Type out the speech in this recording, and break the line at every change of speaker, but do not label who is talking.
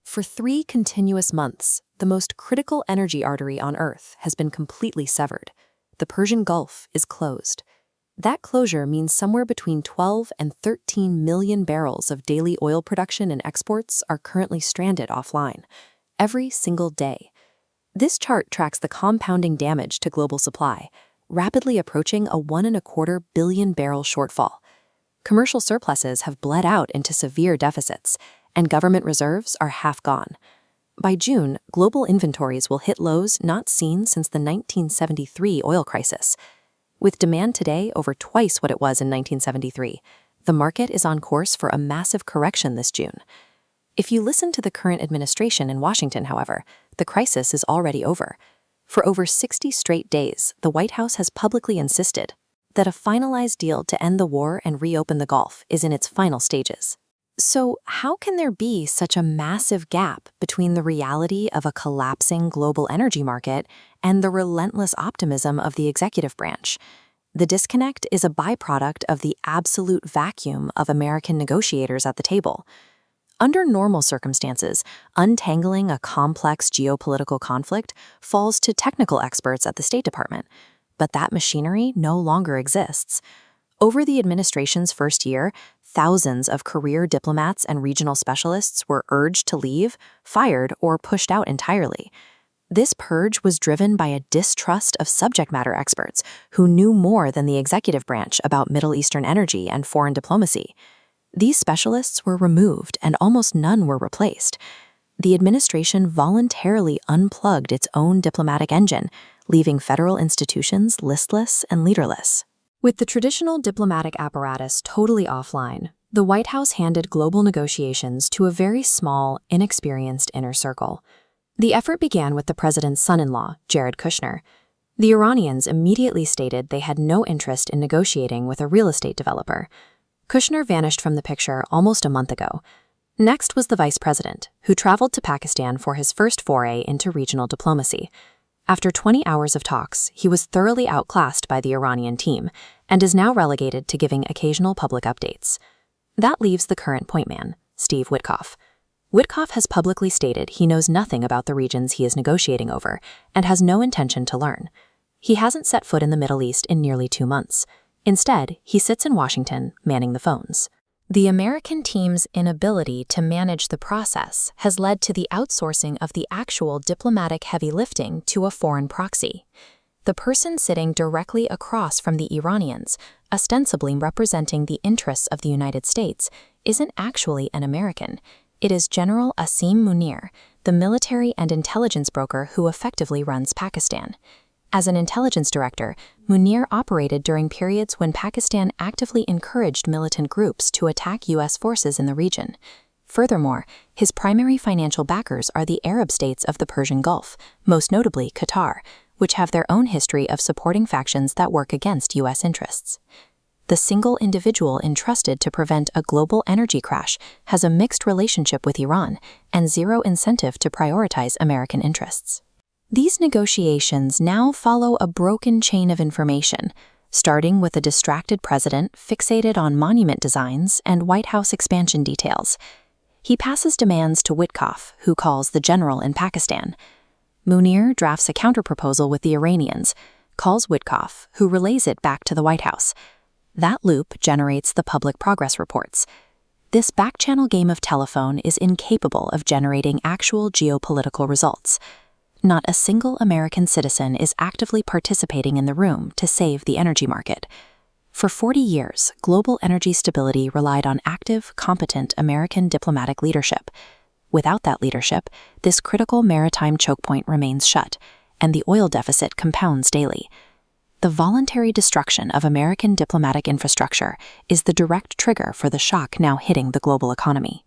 For 3 continuous months, the most critical energy artery on Earth has been completely severed. The Persian Gulf is closed. That closure means somewhere between 12 and 13 million barrels of daily oil production and exports are currently stranded offline, every single day. This chart tracks the compounding damage to global supply, rapidly approaching a 1.25 billion barrel shortfall. Commercial surpluses have bled out into severe deficits, and government reserves are half gone. By June, global inventories will hit lows not seen since the 1973 oil crisis. With demand today over twice what it was in 1973, the market is on course for a massive correction this June. If you listen to the current administration in Washington, however, the crisis is already over. For over 60 straight days, the White House has publicly insisted that a finalized deal to end the war and reopen the Gulf is in its final stages. So how can there be such a massive gap between the reality of a collapsing global energy market and the relentless optimism of the executive branch? The disconnect is a byproduct of the absolute vacuum of American negotiators at the table. Under normal circumstances, untangling a complex geopolitical conflict falls to technical experts at the State Department, but that machinery no longer exists. Over the administration's first year, thousands of career diplomats and regional specialists were urged to leave, fired, or pushed out entirely. This purge was driven by a distrust of subject matter experts who knew more than the executive branch about Middle Eastern energy and foreign diplomacy. These specialists were removed and almost none were replaced. The administration voluntarily unplugged its own diplomatic engine, leaving federal institutions listless and leaderless. With the traditional diplomatic apparatus totally offline, the White House handed global negotiations to a very small, inexperienced inner circle. The effort began with the president's son-in-law, Jared Kushner. The Iranians immediately stated they had no interest in negotiating with a real estate developer. Kushner vanished from the picture almost a month ago. Next was the vice president, who traveled to Pakistan for his first foray into regional diplomacy. After 20 hours of talks, he was thoroughly outclassed by the Iranian team and is now relegated to giving occasional public updates. That leaves the current point man, Steve Witkoff. Witkoff has publicly stated he knows nothing about the regions he is negotiating over and has no intention to learn. He hasn't set foot in the Middle East in nearly 2 months. Instead, he sits in Washington, manning the phones. The American team's inability to manage the process has led to the outsourcing of the actual diplomatic heavy lifting to a foreign proxy. The person sitting directly across from the Iranians, ostensibly representing the interests of the United States, isn't actually an American. It is General Asim Munir, the military and intelligence broker who effectively runs Pakistan. As an intelligence director, Munir operated during periods when Pakistan actively encouraged militant groups to attack U.S. forces in the region. Furthermore, his primary financial backers are the Arab states of the Persian Gulf, most notably Qatar, which have their own history of supporting factions that work against U.S. interests. The single individual entrusted to prevent a global energy crash has a mixed relationship with Iran and zero incentive to prioritize American interests. These negotiations now follow a broken chain of information, starting with a distracted president fixated on monument designs and White House expansion details. He passes demands to Witkoff, who calls the general in Pakistan. Munir drafts a counterproposal with the Iranians, calls Witkoff, who relays it back to the White House. That loop generates the public progress reports. This back-channel game of telephone is incapable of generating actual geopolitical results. Not a single American citizen is actively participating in the room to save the energy market. For 40 years, global energy stability relied on active, competent American diplomatic leadership. Without that leadership, this critical maritime choke point remains shut, and the oil deficit compounds daily. The voluntary destruction of American diplomatic infrastructure is the direct trigger for the shock now hitting the global economy.